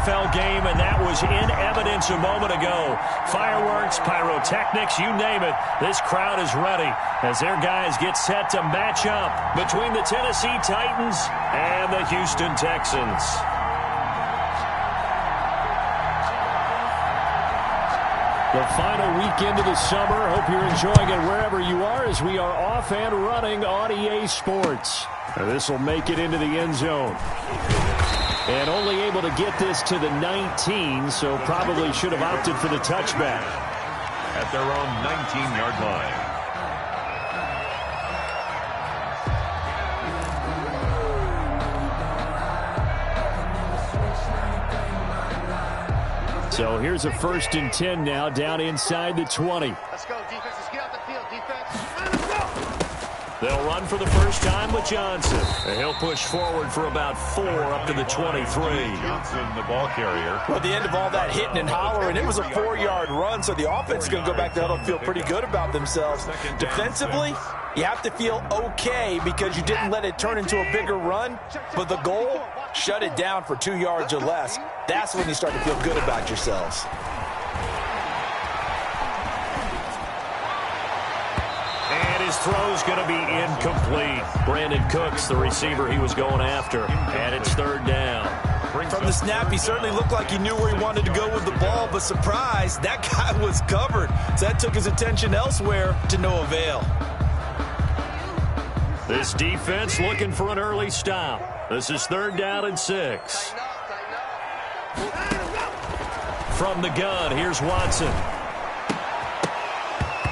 NFL game, and that was in evidence a moment ago. Fireworks, pyrotechnics, you name it. This crowd is ready as their guys get set to match up between the Tennessee Titans and the Houston Texans. The final weekend of the summer. Hope you're enjoying it wherever you are as we are off and running on EA Sports. This will make it into the end zone. And only able to get this to the 19, so probably should have opted for the touchback. At their own 19-yard line. So here's a 1st and 10 now, down inside the 20. Let's go, defense. Let's get out the field, defense. They'll run for the first time with Johnson. And he'll push forward for about 4 up to the 23. Johnson, the ball carrier. Well, at the end of all that hitting and hollering, it was a 4-yard run, so the offense is going to go back to huddle and feel pretty good about themselves. Defensively, you have to feel okay because you didn't let it turn into a bigger run, but the goal, shut it down for 2 yards or less. That's when you start to feel good about yourselves. And his throw's going to be incomplete. Brandon Cooks, the receiver he was going after. And it's 3rd down. From the snap, he certainly looked like he knew where he wanted to go with the ball, but surprise, that guy was covered. So that took his attention elsewhere to no avail. This defense looking for an early stop. This is 3rd down and 6. From the gun, here's Watson.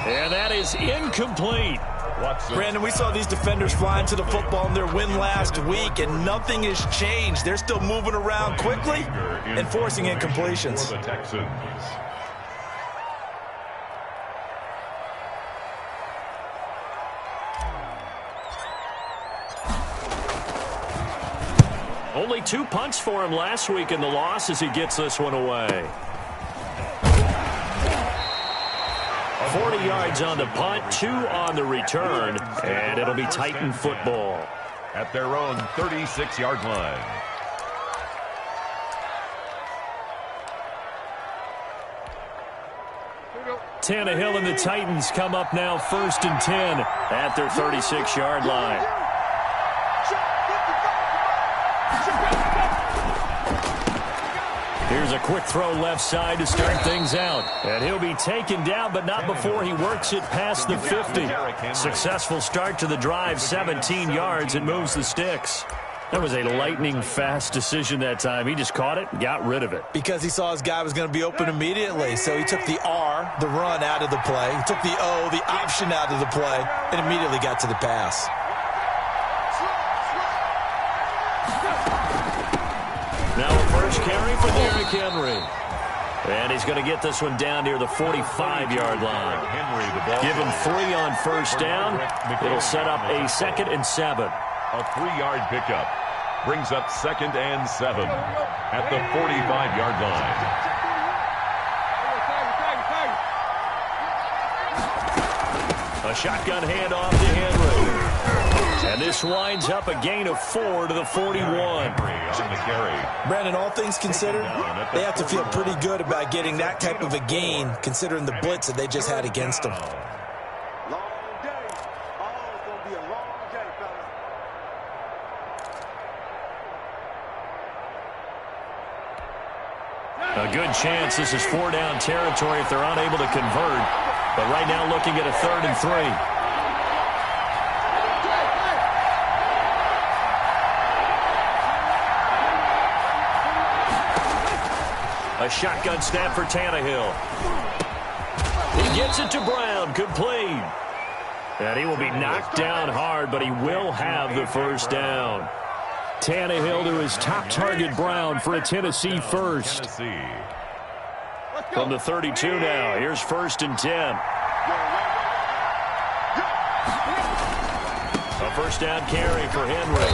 And that is incomplete. Brandon, we saw these defenders flying to the football in their win last week, and nothing has changed. They're still moving around quickly and forcing incompletions. The Texans. Only 2 punts for him last week in the loss as he gets this one away. 40 yards on the punt, 2 on the return, and it'll be Titan football. At their own 36-yard line. Tannehill and the Titans come up now 1st and 10 at their 36-yard line. Here's a quick throw left side to start things out. And he'll be taken down, but not before he works it past the 50. Successful start to the drive, 17 yards, and moves the sticks. That was a lightning-fast decision that time. He just caught it and got rid of it. Because he saw his guy was going to be open immediately, so he took the R, the run, out of the play. He took the O, the option, out of the play, and immediately got to the pass. Now a first carry for Derrick Henry. And he's going to get this one down near the 45-yard line. Give him 3 on 1st down. It'll set up a 2nd and 7. A 3-yard pickup brings up 2nd and 7 at the 45-yard line. A shotgun handoff to Henry. And this winds up a gain of 4 to the 41. Brandon, all things considered, they have to feel pretty good about getting that type of a gain, considering the blitz that they just had against them. A good chance this is 4-down territory if they're unable to convert. But right now looking at a 3rd and 3. A shotgun snap for Tannehill. He gets it to Brown, complete. And he will be knocked down hard, but he will have the 1st down. Tannehill to his top target, Brown, for a Tennessee first. From the 32 now, here's 1st and 10. A 1st down carry for Henry.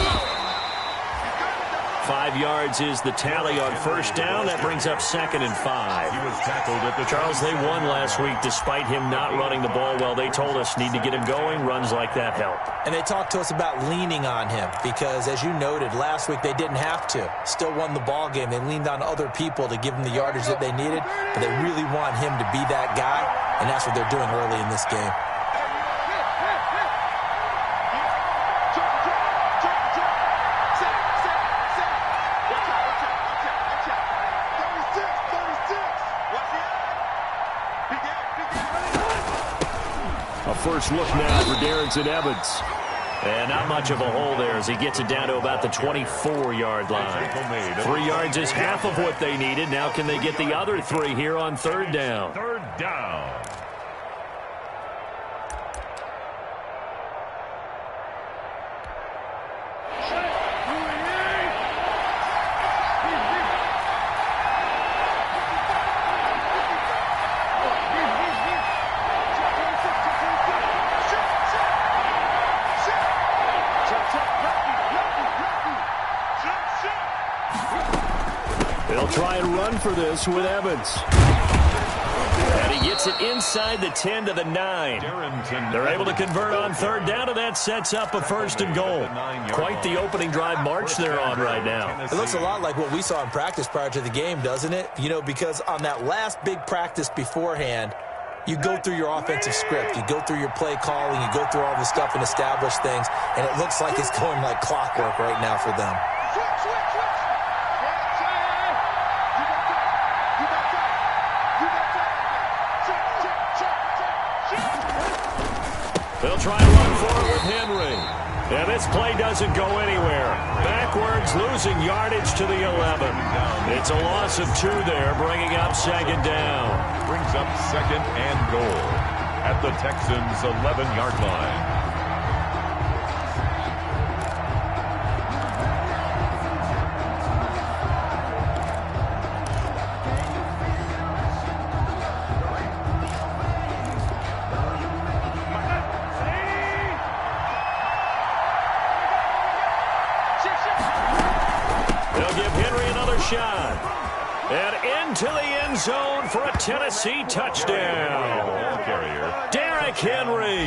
5 yards is the tally on first down. That brings up 2nd and 5. He was tackled at the Charles, they won last week despite him not running the ball well. They told us need to get him going. Runs like that help. And they talked to us about leaning on him because, as you noted, last week they didn't have to. Still won the ball game. They leaned on other people to give them the yardage that they needed, but they really want him to be that guy, and that's what they're doing early in this game. A first look now for Darrington Evans. And not much of a hole there as he gets it down to about the 24-yard line. 3 yards is half of what they needed. Now can they get the other 3 here on third down? Third down. They'll try and run for this with Evans. And he gets it inside the 10 to the 9. They're able to convert on third down, and that sets up a 1st and goal. Quite the opening drive march they're on right now. It looks a lot like what we saw in practice prior to the game, doesn't it? You know, because on that last big practice beforehand, you go through your offensive script. You go through your play calling. You go through all the stuff and establish things. And it looks like it's going like clockwork right now for them. They'll try to run forward with Henry. And this play doesn't go anywhere. Backwards, losing yardage to the 11. It's a loss of 2 there, bringing up 2nd down. Brings up 2nd and goal at the Texans' 11-yard line. Shot. And into the end zone for a Tennessee touchdown. Derrick Henry,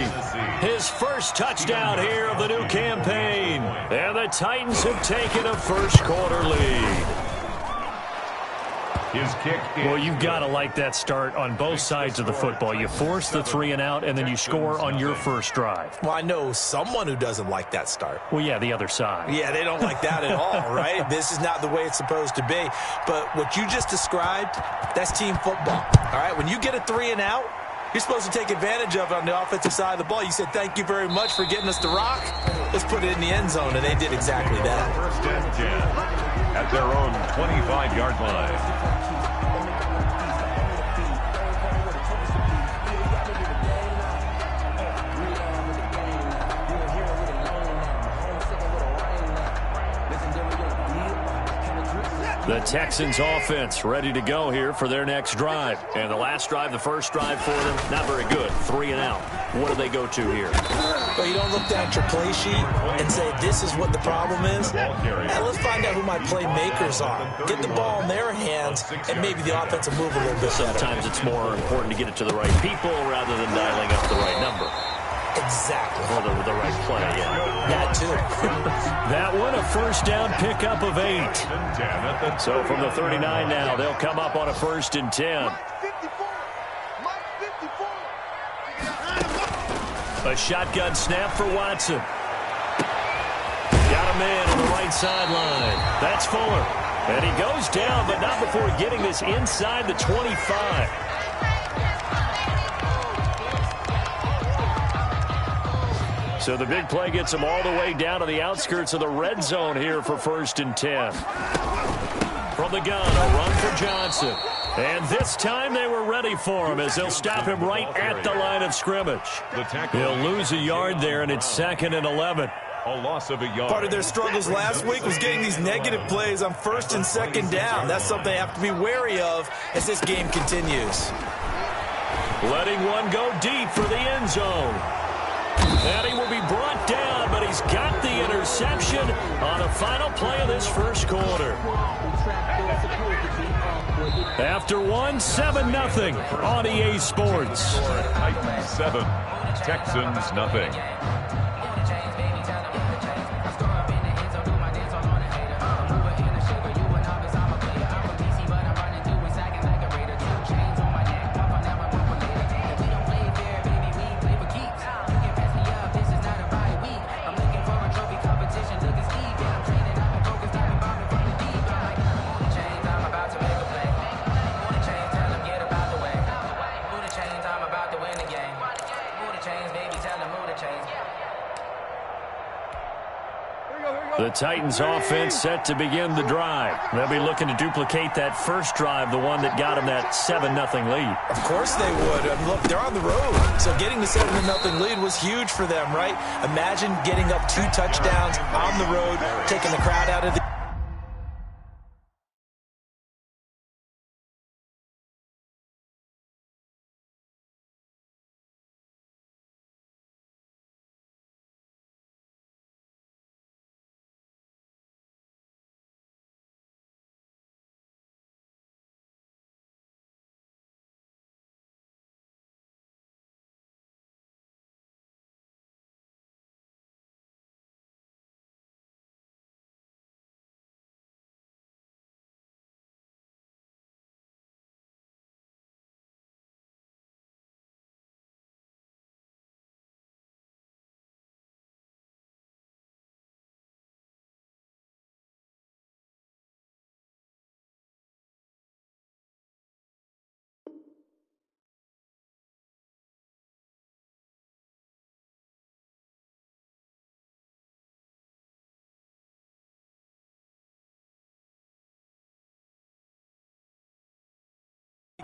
his first touchdown here of the new campaign. And the Titans have taken a first-quarter lead. His kick. Well, you've got to like that start on both sides of the football. You force the 3 and out, and then you score on your first drive. Well, I know someone who doesn't like that start. Well, yeah, the other side. Yeah, they don't like that at all, right? This is not the way it's supposed to be. But what you just described, that's team football, all right? When you get a 3 and out, you're supposed to take advantage of it on the offensive side of the ball. You said, thank you very much for getting us the rock. Let's put it in the end zone, and they did exactly that. 1st and 10 at their own 25-yard line. The Texans offense ready to go here for their next drive. And the last drive, the first drive for them, not very good. 3 and out. What do they go to here? Well, you don't look down at your play sheet and say, this is what the problem is. Now let's find out who my playmakers are. Get the ball in their hands, and maybe the offense will move a little bit better. Sometimes it's more important to get it to the right people rather than dialing up the right number. Exactly. Or the right play, yeah. That, too. That one, a first down pickup of 8. So from the 39 now, they'll come up on a 1st and 10. A shotgun snap for Watson. Got a man on the right sideline. That's Fuller. And he goes down, but not before getting this inside the 25. So the big play gets him all the way down to the outskirts of the red zone here for 1st and 10. From the gun, a run for Johnson. And this time they were ready for him as they'll stop him right at the line of scrimmage. He'll lose a yard there, and it's 2nd and 11. A loss of a yard. Part of their struggles last week was getting these negative plays on 1st and 2nd down. That's something they have to be wary of as this game continues. Letting one go deep for the end zone. And he will be brought down, but and he's got the interception on the final play of this first quarter. After one, 7-0 on EA Sports. Titans 7, Texans nothing. The Titans offense set to begin the drive. They'll be looking to duplicate that first drive, the one that got them that 7-0 lead. Of course they would. Look, they're on the road, so getting the 7-0 lead was huge for them, right? Imagine getting up 2 touchdowns on the road, taking the crowd out of the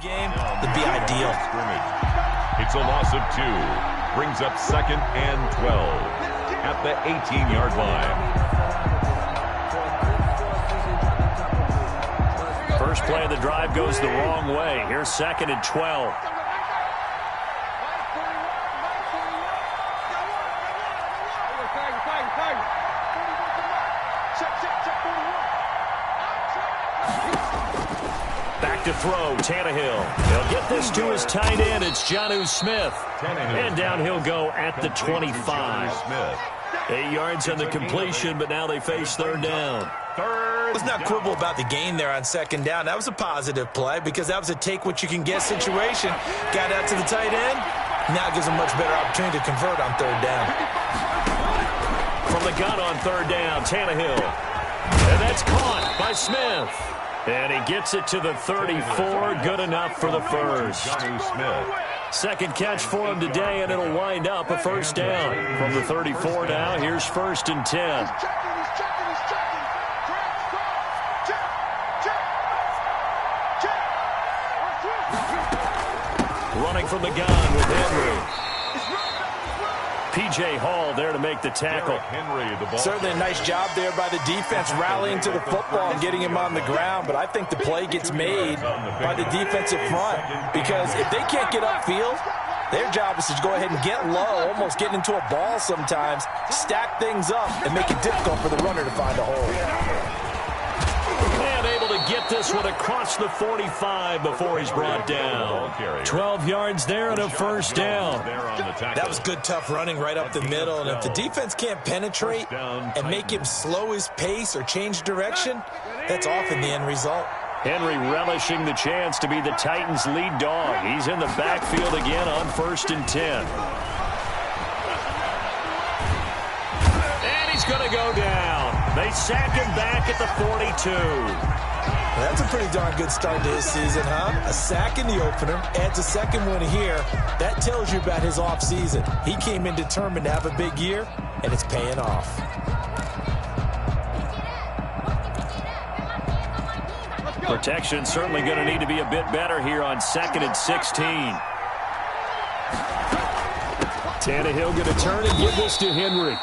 game, would be ideal. It's a loss of 2. Brings up 2nd and 12 at the 18-yard line. First play of the drive goes the wrong way. Here's 2nd and 12. Back to throw, Tannehill. He'll get this to his tight end. It's Jonnu Smith. And down he'll go at the 25. 8 yards on the completion, but now they face third down. Let's not quibble about the gain there on 2nd down. That was a positive play because that was a take-what-you-can-get situation. Got out to the tight end. Now it gives them a much better opportunity to convert on 3rd down. From the gun on 3rd down, Tannehill. And that's caught by Smith. And he gets it to the 34. Good enough for the first. Second catch for him today, and it'll wind up a first down. From the 34 now, here's 1st and 10. Running from the gun with Henry. P.J. Hall there to make the tackle. Certainly a nice job there by the defense rallying to the football and getting him on the ground, but I think the play gets made by the defensive front because if they can't get upfield, their job is to go ahead and get low, almost getting into a ball sometimes, stack things up, and make it difficult for the runner to find a hole. And able to get this one across the 45 before he's brought down. 12 yards there and a first down. That was good, tough running right up the middle. And if the defense can't penetrate and make him slow his pace or change direction, that's often the end result. Henry relishing the chance to be the Titans' lead dog. He's in the backfield again on 1st and 10. And he's going to go down. They sack him back at the 42. That's a pretty darn good start to his season, huh? A sack in the opener, adds a second one here. That tells you about his offseason. He came in determined to have a big year, and it's paying off. Protection certainly going to need to be a bit better here on 2nd and 16. Tannehill going to turn and give this to Henry.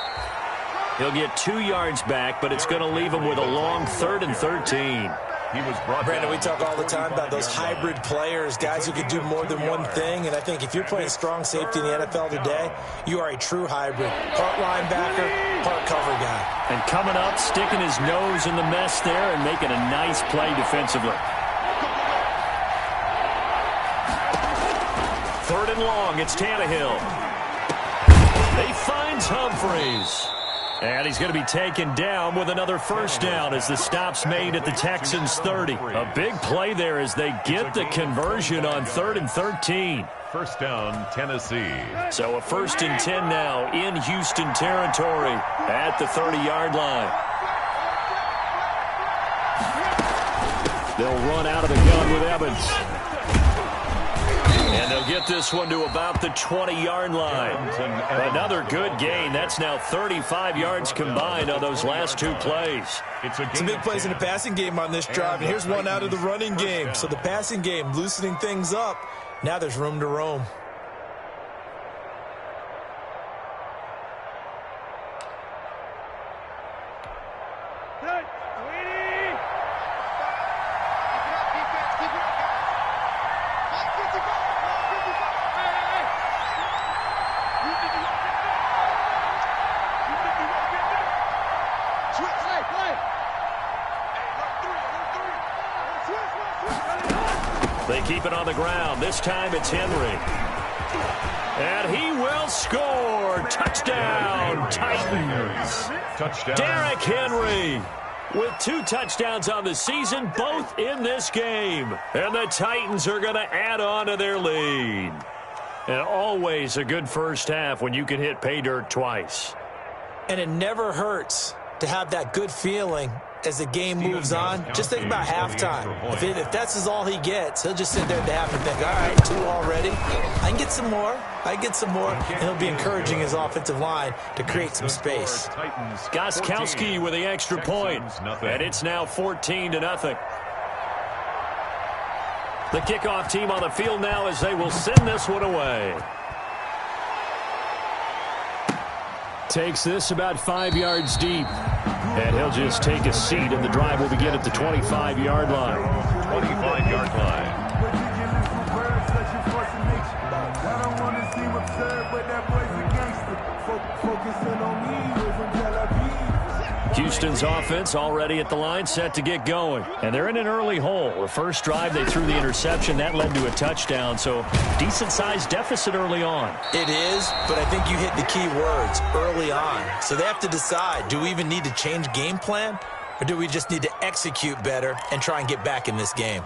He'll get 2 yards back, but it's going to leave him with a long 3rd and 13. He was brought Brandon, down we talk all the time about those 45-yard line. hybrid players, guys who can do more than one thing. And I think if you're playing strong safety in the NFL today, you are a true hybrid. Part linebacker, part cover guy. And coming up, sticking his nose in the mess there and making a nice play defensively. 3rd and long, it's Tannehill. He finds Humphreys. And he's going to be taken down with another first down as the stop's made at the Texans' 30. A big play there as they get the conversion on 3rd and 13. First down, Tennessee. So a 1st and 10 now in Houston territory at the 30-yard line. They'll run out of the gun with Evans. And they'll get this one to about the 20-yard line. Another good gain. That's now 35 yards combined on those last 2 plays. Some big plays in the passing game on this drive, and here's one out of the running game. So the passing game loosening things up. Now there's room to roam. They keep it on the ground. This time it's Henry. And he will score. Touchdown, Titans. Touchdown. Derrick Henry with 2 touchdowns on the season, both in this game. And the Titans are going to add on to their lead. And always a good first half when you can hit pay dirt twice. And it never hurts to have that good feeling as the game moves on. Just think about halftime. If that's all he gets, he'll just sit there at the half and think, all right, 2 already. I can get some more. And he'll be encouraging his offensive line to create some space. Gostkowski with the extra point. And it's now 14-0. The kickoff team on the field now as they will send this one away. Takes this about 5 yards deep. And he'll just take a seat, and the drive will begin at the 25-yard line. 25-yard line. Houston's offense already at the line, set to get going. And they're in an early hole. The first drive, they threw the interception. That led to a touchdown, so decent-sized deficit early on. It is, but I think you hit the key words, early on. So they have to decide, do we even need to change game plan, or do we just need to execute better and try and get back in this game?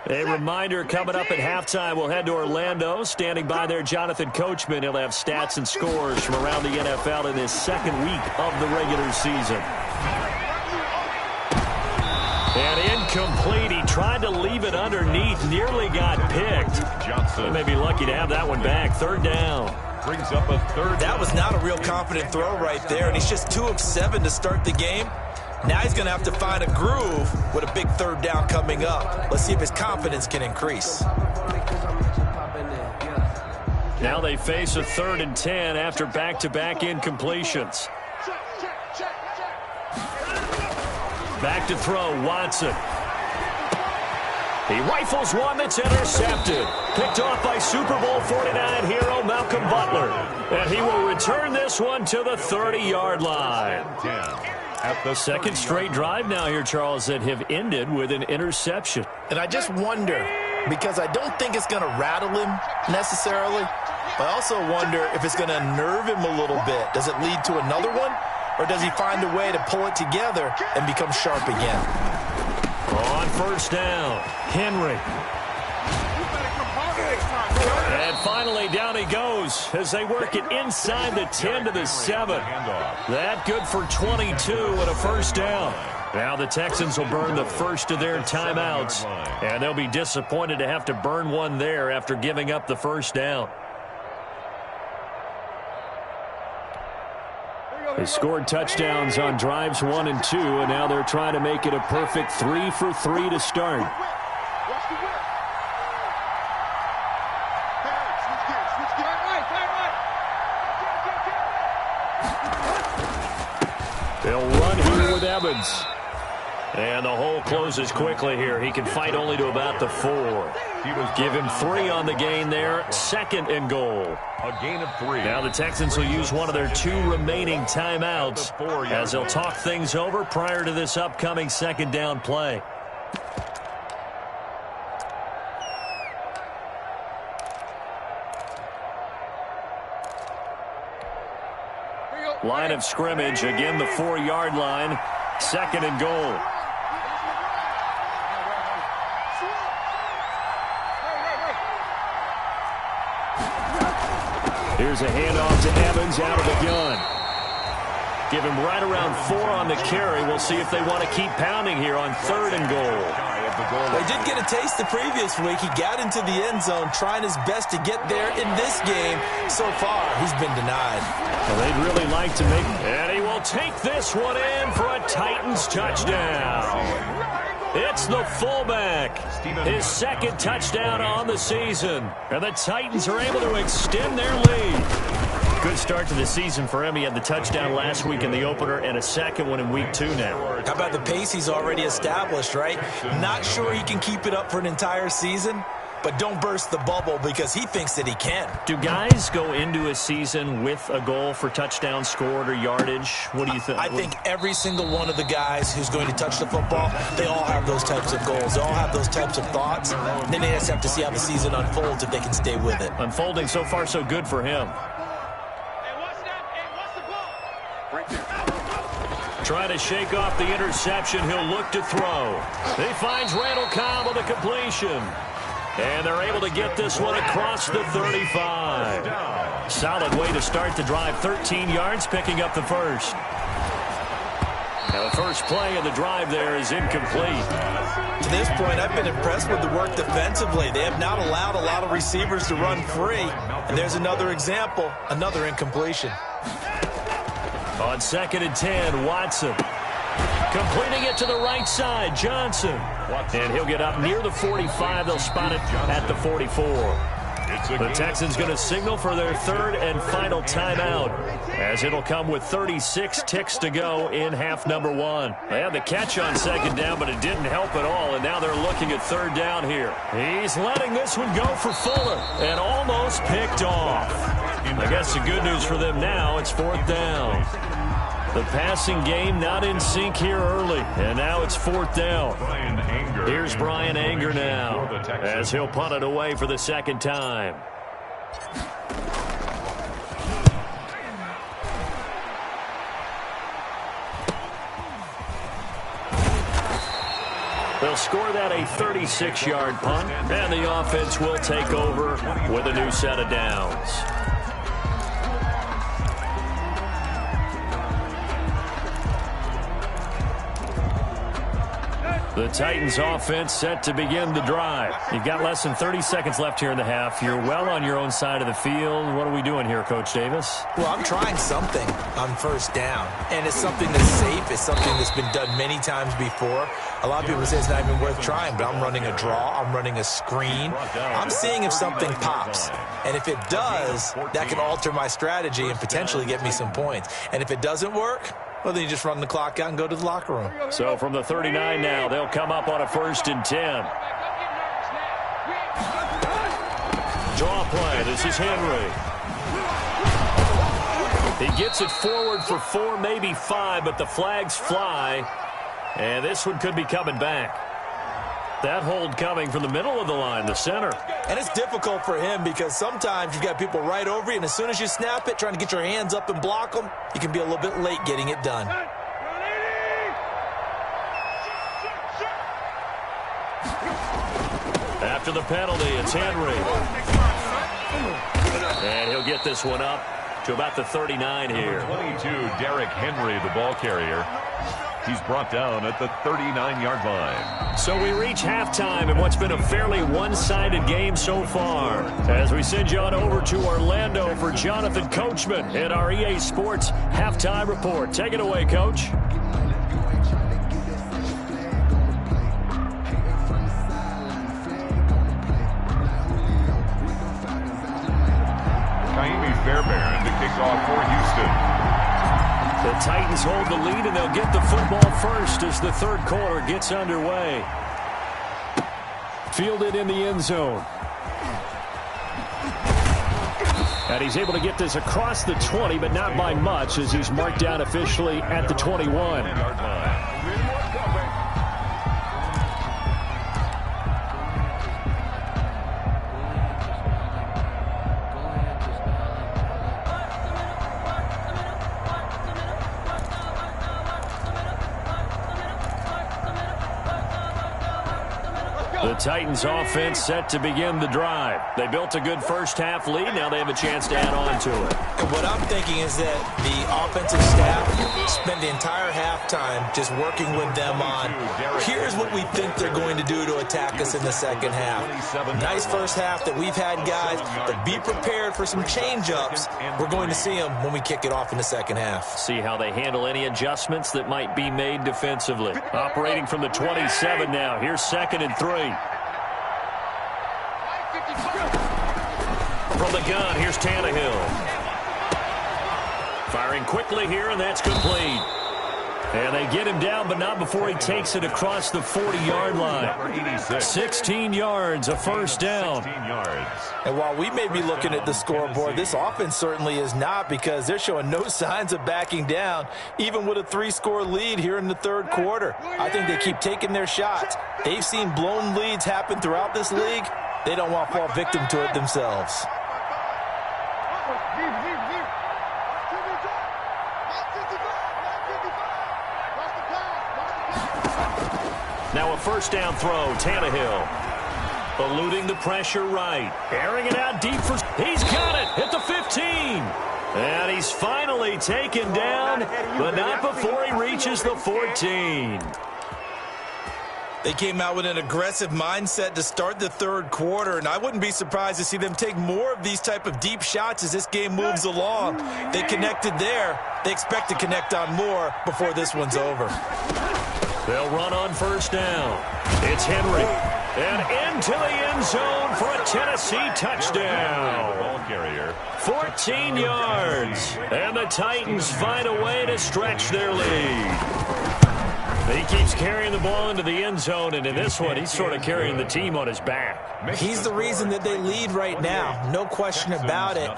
A reminder coming up at halftime, we'll head to Orlando. Standing by there, Jonathan Coachman. He'll have stats and scores from around the NFL in this 2nd week of the regular season. And incomplete. He tried to leave it underneath, nearly got picked. They may be lucky to have that one back. 3rd down. Brings up a 3rd. That was not a real confident throw right there, and he's just 2 of 7 to start the game. Now he's going to have to find a groove with a big 3rd down coming up. Let's see if his confidence can increase. Now they face a 3rd and 10 after back-to-back incompletions. Back to throw, Watson. He rifles one that's intercepted. Picked off by Super Bowl 49 hero Malcolm Butler. And he will return this one to the 30-yard line. At the 2nd straight drive now here, Charles, that have ended with an interception. And I just wonder, because I don't think it's going to rattle him necessarily, but I also wonder if it's going to nerve him a little bit. Does it lead to another one, or does he find a way to pull it together and become sharp again? On 1st down, Henry. And finally, down he goes as they work it inside the 10 to the 7. That good for 22 and a 1st down. Now the Texans will burn the first of their timeouts, and they'll be disappointed to have to burn one there after giving up the 1st down. They scored touchdowns on drives 1 and 2, and now they're trying to make it a perfect 3 for 3 to start. They'll run here with Evans. Evans. And the hole closes quickly here. He can fight only to about the 4. Give him 3 on the gain there. 2nd and goal. A gain of 3. Now the Texans will use one of their 2 remaining timeouts as they'll talk things over prior to this upcoming 2nd down play. Line of scrimmage, again the 4-yard line. 2nd and goal. Here's a handoff to Evans out of the gun. Give him right around 4 on the carry. We'll see if they want to keep pounding here on 3rd and goal. They did get a taste the previous week. He got into the end zone trying his best to get there in this game. So far, he's been denied. Well, they'd really like to make... And he will take this one in for a Titans touchdown. It's the fullback. His 2nd touchdown on the season. And the Titans are able to extend their lead. Good start to the season for him. He had the touchdown last week in the opener and a 2nd one in week 2 now. How about the pace he's already established, right? Not sure he can keep it up for an entire season, but don't burst the bubble because he thinks that he can. Do guys go into a season with a goal for touchdowns scored or yardage? What do you think? I think every single one of the guys who's going to touch the football, they all have those types of goals. They all have those types of thoughts. Then they just have to see how the season unfolds if they can stay with it. Unfolding so far so good for him. Trying to shake off the interception. He'll look to throw. He finds Randall Cobb with a completion. And they're able to get this one across the 35. Solid way to start the drive. 13 yards, picking up the first. Now the first play of the drive there is incomplete. To this point, I've been impressed with the work defensively. They have not allowed a lot of receivers to run free. And there's another example, another incompletion. On 2nd and 10, Watson. Completing it to the right side, Johnson. And he'll get up near the 45. They'll spot it at the 44. The Texans going to signal for their 3rd and final timeout, as it'll come with 36 ticks to go in half number 1. They had the catch on 2nd down, but it didn't help at all, and now they're looking at 3rd down here. He's letting this one go for Fuller, and almost picked off. I guess the good news for them now, it's 4th down. The passing game not in sync here early, and now it's 4th down. Here's Brian Anger now, as he'll punt it away for the 2nd time. They'll score that a 36-yard punt, and the offense will take over with a new set of downs. The Titans offense set to begin the drive. You've got less than 30 seconds left here in the half. You're well on your own side of the field. What are we doing here, Coach Davis? Well, I'm trying something on 1st down, and it's something that's safe. It's something that's been done many times before. A lot of people say it's not even worth trying, but I'm running a draw. I'm running a screen. I'm seeing if something pops, and if it does, that can alter my strategy and potentially get me some points. And if it doesn't work, well, then you just run the clock out and go to the locker room. So from the 39 now, they'll come up on a 1st and 10. Draw play. This is Henry. He gets it forward for 4, maybe 5, but the flags fly. And this one could be coming back. That hold coming from the middle of the line, the center. And it's difficult for him because sometimes you've got people right over you, and as soon as you snap it, trying to get your hands up and block them, you can be a little bit late getting it done. After the penalty, it's Henry. And he'll get this one up to about the 39 here. 22, Derrick Henry, the ball carrier. He's brought down at the 39-yard line. So we reach halftime in what's been a fairly one-sided game so far. As we send you on over to Orlando for Jonathan Coachman in our EA Sports Halftime Report. Take it away, Coach. Fairbairn to kick off for Houston. The Titans Titans hold the lead, and they'll get the football first as the third quarter gets underway. Fielded in the end zone. And he's able to get this across the 20, but not by much, as he's marked down officially at the 21. The Titans offense set to begin the drive. They built a good first half lead. Now they have a chance to add on to it. And what I'm thinking is that the offensive staff spent the entire halftime just working with them on, here's what we think they're going to do to attack us in the second half. Nice first half that we've had, guys, but be prepared for some change-ups. We're going to see them when we kick it off in the second half. See how they handle any adjustments that might be made defensively. Operating from the 27 now. Here's 2nd and 3. From the gun, here's Tannehill. Firing quickly here, and that's complete. And they get him down, but not before he takes it across the 40-yard line. 16 yards, a first down. And while we may be looking at the scoreboard, this offense certainly is not, because they're showing no signs of backing down, even with a 3-score lead here in the third quarter. I think they keep taking their shots. They've seen blown leads happen throughout this league. They don't want to fall victim to it themselves. Now a first down throw, Tannehill. Eluding the pressure right. Airing it out deep for... He's got it at the 15. And he's finally taken down, but not before he reaches the 14. They came out with an aggressive mindset to start the third quarter, and I wouldn't be surprised to see them take more of these type of deep shots as this game moves along. They connected there. They expect to connect on more before this one's over. They'll run on first down. It's Henry. And into the end zone for a Tennessee touchdown. 14 yards. And the Titans find a way to stretch their lead. He keeps carrying the ball into the end zone, and in this one, he's sort of carrying the team on his back. He's the reason that they lead right now, no question about it.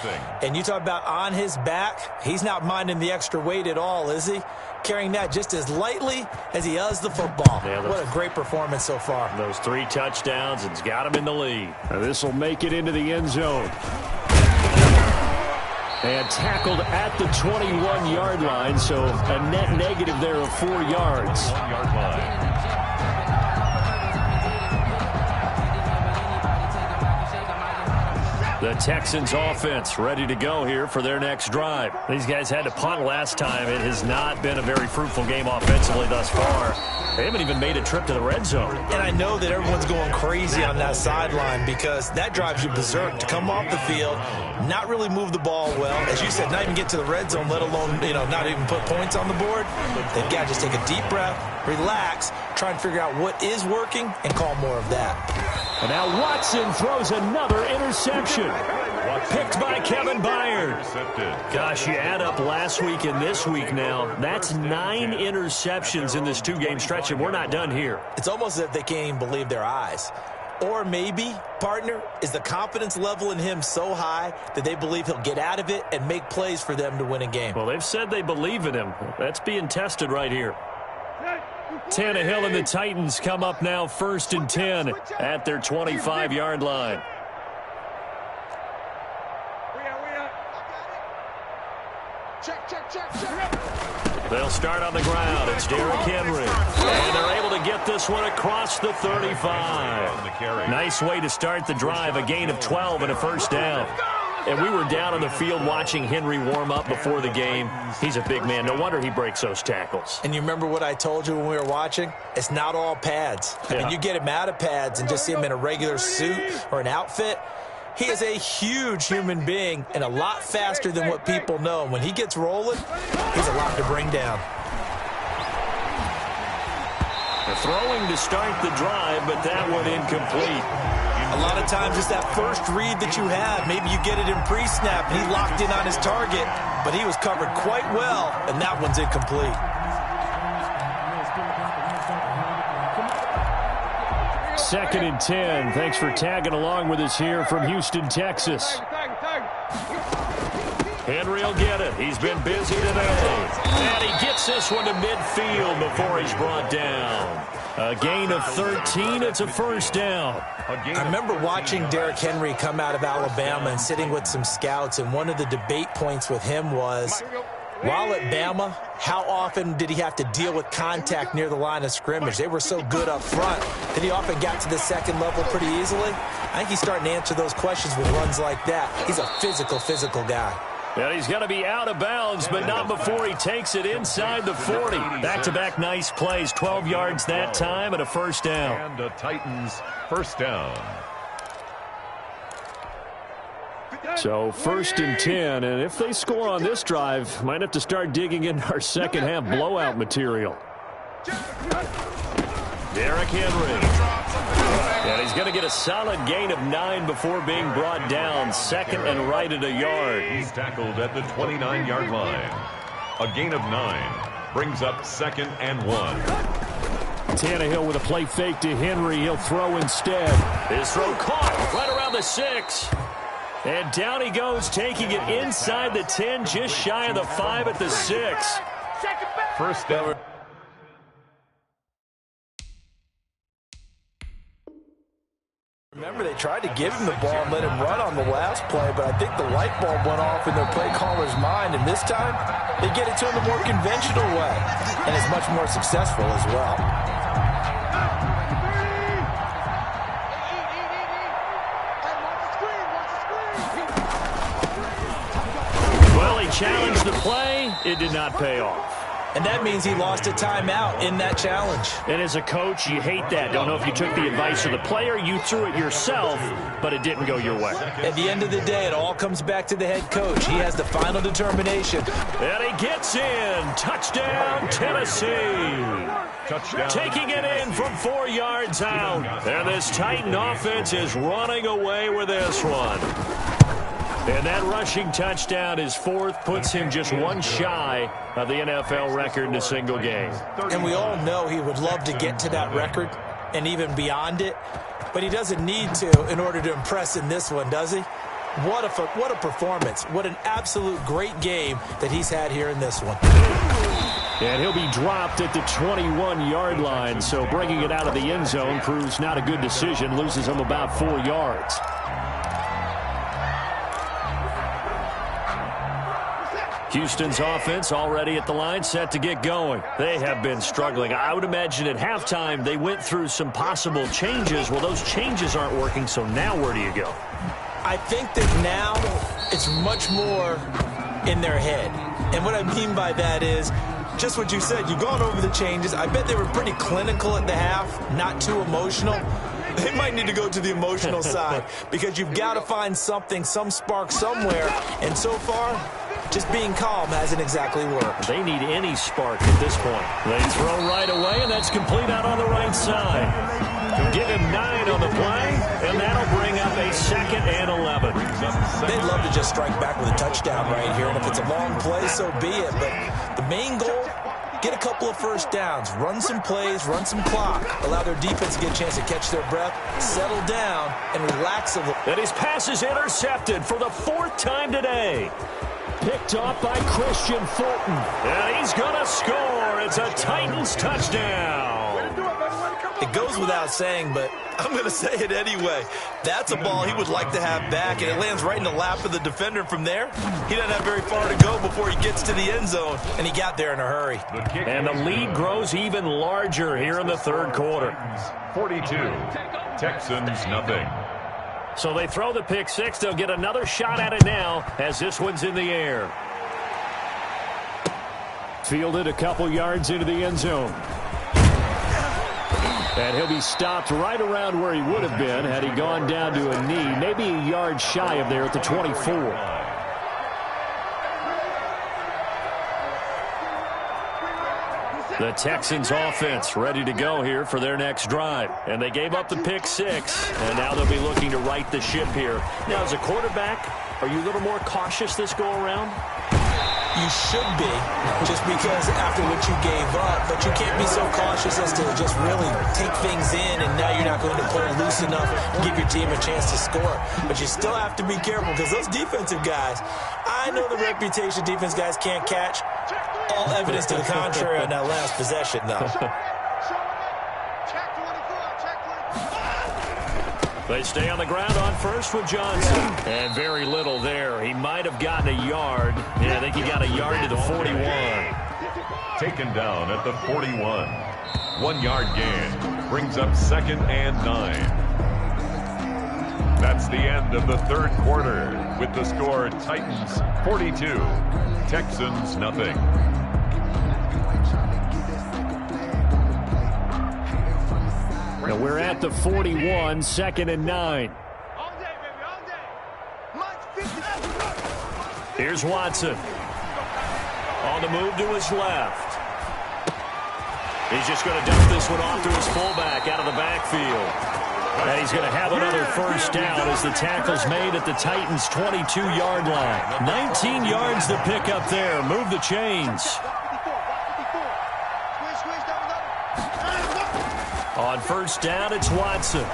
And you talk about on his back, he's not minding the extra weight at all, is he? Carrying that just as lightly as he does the football. Yeah, what a great performance so far. Those 3 touchdowns, and it's got him in the lead. This will make it into the end zone. And tackled at the 21-yard line, so a net negative there of 4 yards. The Texans offense ready to go here for their next drive. These guys had to punt last time. It has not been a very fruitful game offensively thus far. They haven't even made a trip to the red zone. And I know that everyone's going crazy on that sideline, because that drives you berserk to come off the field, not really move the ball well. As you said, not even get to the red zone, let alone, not even put points on the board. They've got to just take a deep breath, relax, try and figure out what is working, and call more of that. And now Watson throws another interception. Picked by Kevin Byard. Gosh, you add up last week and this week now. That's 9 interceptions in this 2-game stretch, and we're not done here. It's almost as if they can't even believe their eyes. Or maybe, partner, is the confidence level in him so high that they believe he'll get out of it and make plays for them to win a game. Well, they've said they believe in him. That's being tested right here. Tannehill and the Titans come up now 1st and 10 at their 25-yard line. They'll start on the ground. It's Derrick Henry. And they're able to get this one across the 35. Nice way to start the drive. A gain of 12 and a first down. And we were down on the field watching Henry warm up before the game. He's a big man. No wonder he breaks those tackles. And you remember what I told you when we were watching? It's not all pads. I mean, you get him out of pads and just see him in a regular suit or an outfit. He is a huge human being and a lot faster than what people know. When he gets rolling, he's a lot to bring down. The throwing to start the drive, but that one incomplete. A lot of times it's that first read that you have. Maybe you get it in pre-snap, and he locked in on his target, but he was covered quite well, and that one's incomplete. Second and 10. Thanks for tagging along with us here from Houston, Texas. Henry will get it. He's been busy today. And he gets this one to midfield before he's brought down. A gain of 13. It's a first down. I remember watching Derrick Henry come out of Alabama and sitting with some scouts, and one of the debate points with him was, while at Bama, how often did he have to deal with contact near the line of scrimmage? They were so good up front that he often got to the second level pretty easily. I think he's starting to answer those questions with runs like that. He's a physical guy. And he's going to be out of bounds, but not before he takes it inside the 40. Back-to-back nice plays, 12 yards that time and a first down. And the Titans first down. So first and 10, and if they score on this drive, might have to start digging into our second half blowout material. Derrick Henry. And he's going to get a solid gain of 9 before being brought down. Second and right at a yard. He's tackled at the 29-yard line. A gain of 9 brings up second and 1. Tannehill with a play fake to Henry. He'll throw instead. His throw caught right around the 6. And down he goes, taking it inside the 10, just shy of the 5 at the 6. First down. Remember, they tried to give him the ball and let him run on the last play, but I think the light bulb went off in their play caller's mind, and this time they get it to him the more conventional way, and it's much more successful as well. Well, he challenged the play. It did not pay off. And that means he lost a timeout in that challenge. And as a coach, you hate that. Don't know if you took the advice of the player, you threw it yourself, but it didn't go your way. At the end of the day, it all comes back to the head coach. He has the final determination. And he gets in. Touchdown, Tennessee. Touchdown. Taking it in from 4 yards out. And this Titan offense is running away with this one. And that rushing touchdown, his 4th, puts him just one shy of the NFL record in a single game. And we all know he would love to get to that record and even beyond it, but he doesn't need to in order to impress in this one, does he? What a performance. What an absolute great game that he's had here in this one. And he'll be dropped at the 21-yard line, so bringing it out of the end zone proves not a good decision, loses him about 4 yards. Houston's offense already at the line, set to get going. They have been struggling. I would imagine at halftime they went through some possible changes. Well, those changes aren't working, so now where do you go? I think that now it's much more in their head. And what I mean by that is just what you said. You've gone over the changes. I bet they were pretty clinical at the half, not too emotional. They might need to go to the emotional side because you've got to find something, some spark somewhere. And so far, just being calm hasn't exactly worked. They need any spark at this point. They throw right away, and that's complete out on the right side. Give him 9 on the play, and that'll bring up a 2nd and 11. They'd love to just strike back with a touchdown right here, and if it's a long play, so be it. But the main goal, get a couple of first downs, run some plays, run some clock, allow their defense to get a chance to catch their breath, settle down, and relax a little. And his pass is intercepted for the 4th time today. Picked off by Christian Fulton. And he's going to score. It's a Titans touchdown. It goes without saying, but I'm going to say it anyway. That's a ball he would like to have back, and it lands right in the lap of the defender from there. He doesn't have very far to go before he gets to the end zone, and he got there in a hurry. And the lead grows even larger here in the 3rd quarter. 42, Texans nothing. So they throw the pick 6. They'll get another shot at it now as this one's in the air. Fielded a couple yards into the end zone. And he'll be stopped right around where he would have been had he gone down to a knee, maybe a yard shy of there at the 24. The Texans offense ready to go here for their next drive. And they gave up the pick 6, and now they'll be looking to right the ship here. Now, as a quarterback, are you a little more cautious this go-around? You should be, just because after what you gave up, but you can't be so cautious as to just really take things in, and now you're not going to pull loose enough and give your team a chance to score. But you still have to be careful, because those defensive guys, I know the reputation defense guys can't catch. All evidence to the contrary on that last possession, though. They stay on the ground on first with Johnson. And very little there. He might have gotten a yard. Yeah, I think he got a yard to the 41. Taken down at the 41. 1 yard gain. Brings up 2nd and 9. That's the end of the third quarter. With the score Titans 42. Texans nothing. Now we're at the 41, 2nd and 9. Here's Watson. On the move to his left. He's just going to dump this one off to his fullback out of the backfield. And he's going to have another first down as the tackle's made at the Titans' 22-yard line. 19 yards to pick up there. Move the chains. On first down, it's Watson. He's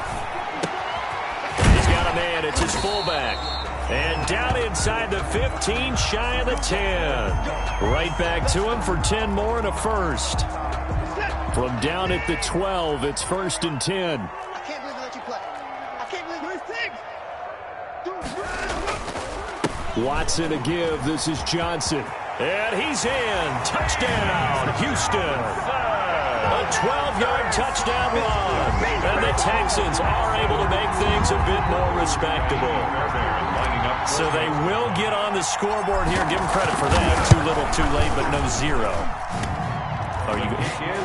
got a man. It's his fullback. And down inside the 15, shy of the 10. Right back to him for 10 more and a first. From down at the 12, it's 1st and 10. I can't believe they let you play. I can't believe Watson a give. This is Johnson. And he's in. Touchdown, Houston. A 12-yard touchdown run. And the Texans are able to make things a bit more respectable. So they will get on the scoreboard here. Give them credit for that. Too little, too late, but no 0. Oh,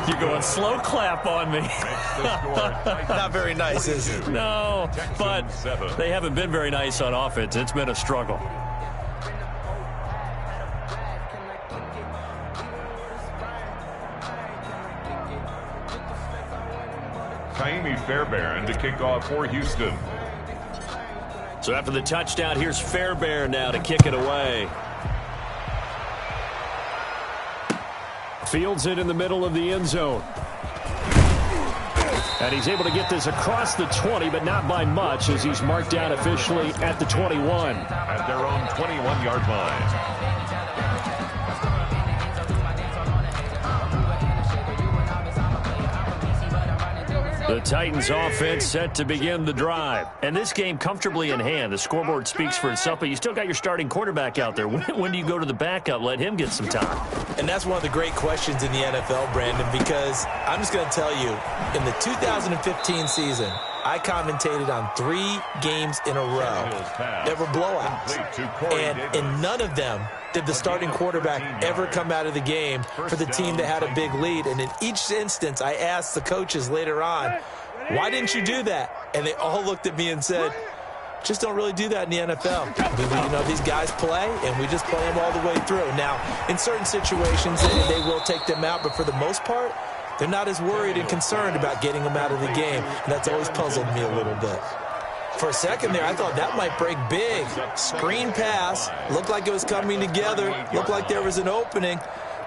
you're going slow clap on me. Not very nice, is it? No, but they haven't been very nice on offense. It's been a struggle. Fairbairn to kick off for Houston. So after the touchdown, here's Fairbairn now to kick it away. Fields it in the middle of the end zone. And he's able to get this across the 20, but not by much, as he's marked down officially at the 21. At their own 21-yard line. The Titans offense set to begin the drive. And this game comfortably in hand. The scoreboard speaks for itself, but you still got your starting quarterback out there. When do you go to the backup? Let him get some time. And that's one of the great questions in the NFL, Brandon, because I'm just going to tell you, in the 2015 season, I commentated on 3 games in a row that were blowouts. And in none of them did the starting quarterback ever come out of the game for the team that had a big lead. And in each instance, I asked the coaches later on, why didn't you do that? And they all looked at me and said, just don't really do that in the NFL. You know, these guys play, and we just play them all the way through. Now, in certain situations, they will take them out, but for the most part, they're not as worried and concerned about getting them out of the game. And that's always puzzled me a little bit. For a second there, I thought that might break big. Screen pass. Looked like it was coming together. Looked like there was an opening.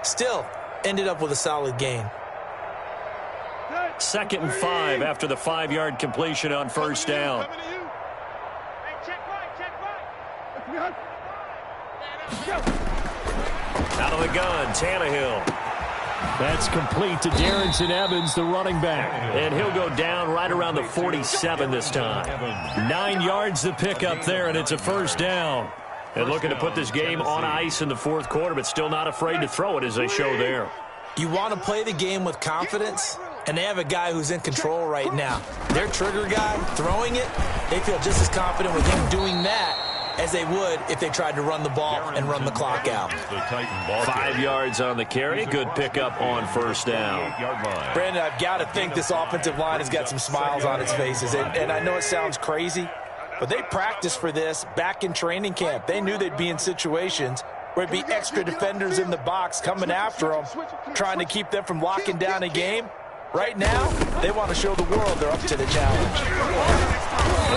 Still, ended up with a solid gain. 2nd and 5 after the 5-yard completion on first down. Out of the gun, Tannehill. That's complete to Darrington Evans, the running back. And he'll go down right around the 47 this time. 9 yards to pick up there, and it's a first down. And looking to put this game on ice in the 4th quarter, but still not afraid to throw it as they show there. You want to play the game with confidence, and they have a guy who's in control right now. Their trigger guy throwing it, they feel just as confident with him doing that as they would if they tried to run the ball and run the clock out. 5 yards on the carry. Good pickup on first down. Brandon, I've got to think this offensive line has got some smiles on its faces. And I know it sounds crazy, but they practiced for this back in training camp. They knew they'd be in situations where it'd be extra defenders in the box coming after them, trying to keep them from locking down a game. Right now, they want to show the world they're up to the challenge.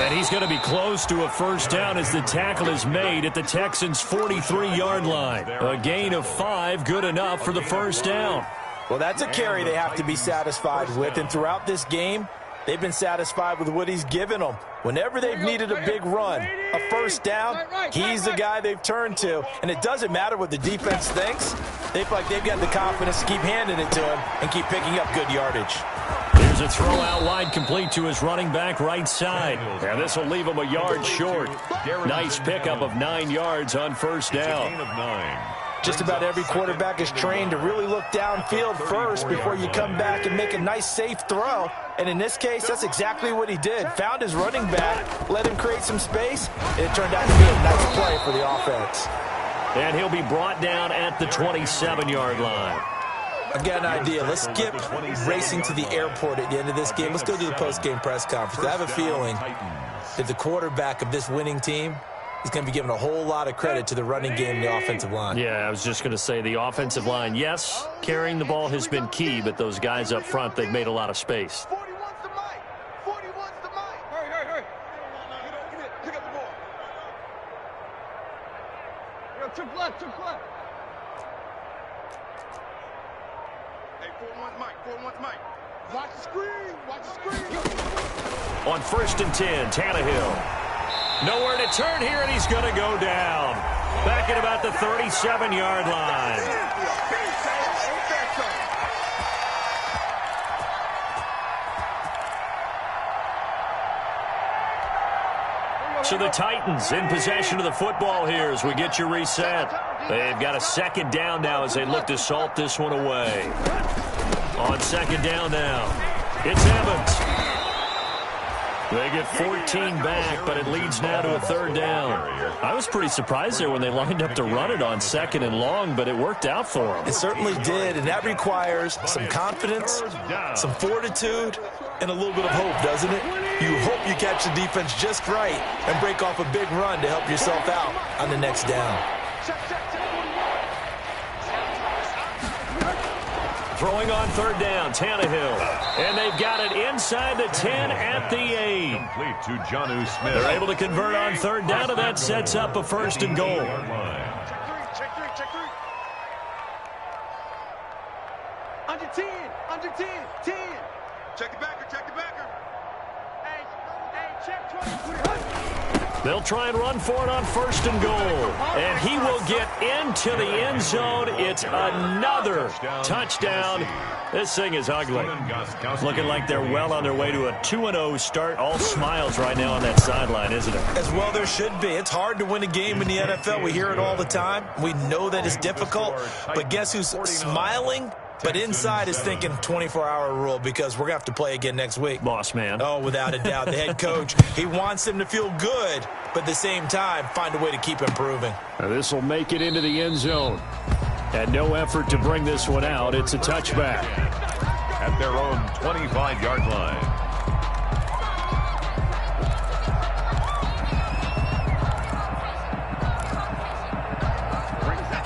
And he's going to be close to a first down as the tackle is made at the Texans' 43-yard line. A gain of 5, good enough for the first down. Well, that's a carry they have to be satisfied with, and throughout this game, they've been satisfied with what he's given them. Whenever they've needed a big run, a first down, he's the guy they've turned to. And it doesn't matter what the defense thinks. They feel like they've got the confidence to keep handing it to him and keep picking up good yardage. Here's a throw out wide, complete to his running back right side. And this will leave him a yard short. Nice pickup of 9 yards on first down. Just about every quarterback is trained to really look downfield first before you come back and make a nice, safe throw. And in this case, that's exactly what he did. Found his running back, let him create some space, and it turned out to be a nice play for the offense. And he'll be brought down at the 27-yard line. I've got an idea. Let's skip racing to the airport at the end of this game. Let's go to the post-game press conference. I have a feeling that the quarterback of this winning team is going to be given a whole lot of credit to the running game and the offensive line. Yeah, I was just going to say the offensive line, yes, carrying the ball has been key, but those guys up front, they've made a lot of space. 41's the mic. 41's the mic. Hurry. Pick up the ball. Took left. Hey, 41's mic. Watch the screen. On 1st and 10, Tannehill. Nowhere to turn here, and he's going to go down. Back at about the 37-yard line. So the Titans in possession of the football here as we get you reset. They've got a second down now as they look to salt this one away. On second down now, it's Evans. They get 14 back, but it leads now to a third down. I was pretty surprised there when they lined up to run it on 2nd and long, but it worked out for them. It certainly did, and that requires some confidence, some fortitude, and a little bit of hope, doesn't it? You hope you catch the defense just right and break off a big run to help yourself out on the next down. Throwing on third down, Tannehill. And they've got it inside the 10 at the 8. Complete to Jonnu Smith. They're able to convert on third down, and that sets up a 1st and goal. Check three. Under 10. 10. Check the backer. Hey, check 20. They'll try and run for it on 1st and goal. And he will get into the end zone. It's another touchdown. This thing is ugly. Looking like they're well on their way to a 2-0 start. All smiles right now on that sideline, isn't it? As well there should be. It's hard to win a game in the NFL. We hear it all the time. We know that it's difficult. But guess who's smiling? But inside is thinking 24-hour rule because we're going to have to play again next week. Boss man. Oh, without a doubt. The head coach, he wants them to feel good, but at the same time, find a way to keep improving. This will make it into the end zone. And no effort to bring this one out. It's a touchback. At their own 25-yard line.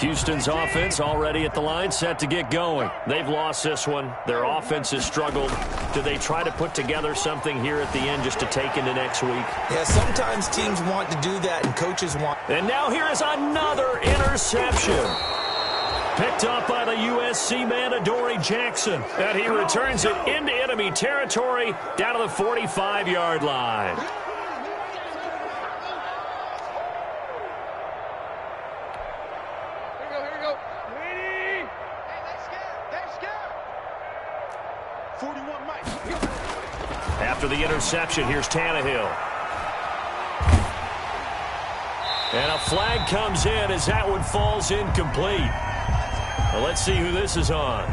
Houston's offense already at the line, set to get going. They've lost this one. Their offense has struggled. Do they try to put together something here at the end just to take into next week? Yeah, sometimes teams want to do that and coaches want. And now here is another interception. Picked up by the USC man, Adoree Jackson. And he returns it into enemy territory down to the 45-yard line. After the interception, here's Tannehill. And a flag comes in as that one falls incomplete. Well, let's see who this is on.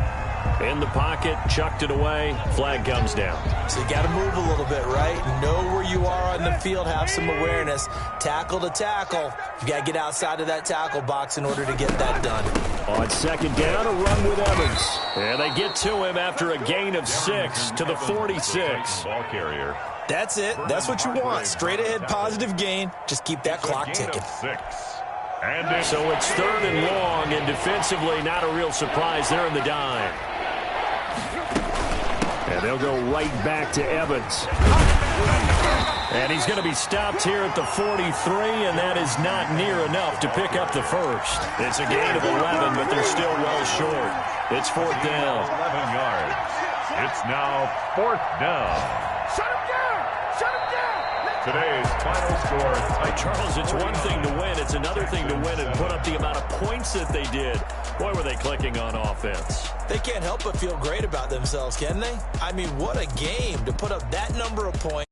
In the pocket, chucked it away, flag comes down. So you got to move a little bit, right? Know where you are on the field, have some awareness. Tackle to tackle. You got to get outside of that tackle box in order to get that done. On second down, a run with Evans. And they get to him after a gain of 6 to the 46. Ball carrier. That's it. That's what you want. Straight ahead positive gain. Just keep that clock ticking. So it's 3rd and long, and defensively not a real surprise there in the dime. And they'll go right back to Evans. And he's going to be stopped here at the 43, and that is not near enough to pick up the first. It's a gain of 11, but they're still well short. It's 4th down. 11 yards. It's now 4th down. Shut him down! Shut him down! Today's final score. Charles, it's one thing to win. It's another thing to win and put up the amount of points that they did. Boy, were they clicking on offense. They can't help but feel great about themselves, can they? I mean, what a game to put up that number of points.